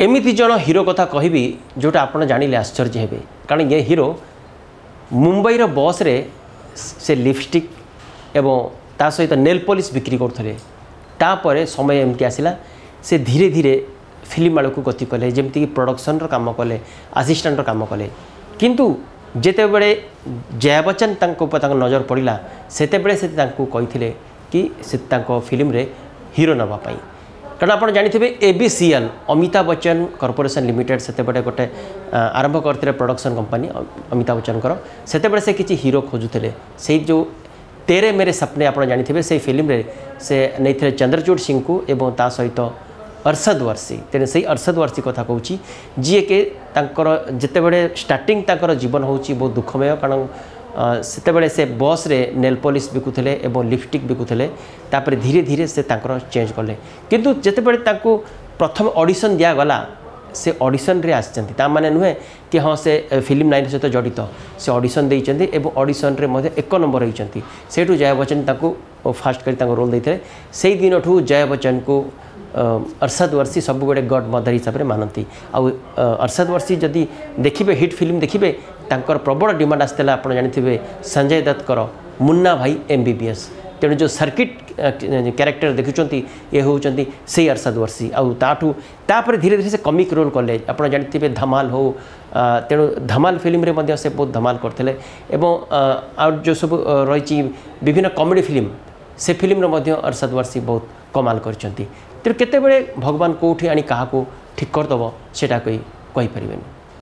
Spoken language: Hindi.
एमती जन हीरो कथा कहबी जोटा आप जानिले आश्चर्य हे कारण ये हीरो मुंबईर बस रे से लिपस्टिक एवं ता सहित नेल पॉलिश बिक्री करते तापर समय एमती आसला से धीरे धीरे फिल्म आड़ को गति कले जमीक प्रोडक्शन काम कले आसिस्टेंट काम कले किंतु जेते बड़े जया बच्चन नजर पड़ा से कही कि से फिल्म रे हीरो नापाई कारण आप जानी ABCL Amitabh Bachchan corporation limited से गोटे आरंभ करते प्रोडक्शन कंपनी अमिताभ बच्चन से किसी हीरो खोजुले से जो तेरे मेरे सपने आप जानी से फिल्म रे से नहीं चंद्रचूड़ सिंह को एवं ता सहित अरशद वारसी तेरे से अरशद वारसी कथा कहूँ जी के जिते बड़े स्टार्टिंग ताकर जीवन हो बहुत दुखमय कारण सेतेबेले से बस रे नेल पॉलिश बिकुले एवं लिपस्टिक बिकुले तापर धीरे धीरे से तांकर चेंज कले किंतु जेतेबेले तांको प्रथम ऑडिशन दिया गला से ऑडिशन रे आछंती ता माने नुहे कि हाँ से फिल्म लाइन सहित जड़ित से ऑडिशन देइचंती एवं ऑडिशन रे मध्ये 1 नंबर होइचंती सेठू जया बच्चन ताको फास्ट करी तांको रोल देइथे सेही दिनठू जया बच्चन को अरशद वारसी सब बड़े गॉड मदर हिसाब से मानती आउ अरशद वारसी जदि देखिए हिट फिल्म देखिए तांकर प्रबल डिमांड आसला आप जानी संजय दत्त मुन्ना भाई एमबीबीएस तेणु जो सर्किट कैरेक्टर देखुं ये होती से अरशद वारसी आउर धीरे धीरे से कमिक रोल कले आप जानी धमाल हो तेणु धमाल फिल्म रे से बहुत धमाल करते और जो सब रही विभिन्न कॉमेडी फिल्म से फिल्म अरशद वारसी बहुत कमाल करते भगवान कौटी आनी क्या ठीक करदेव से कहीपरें।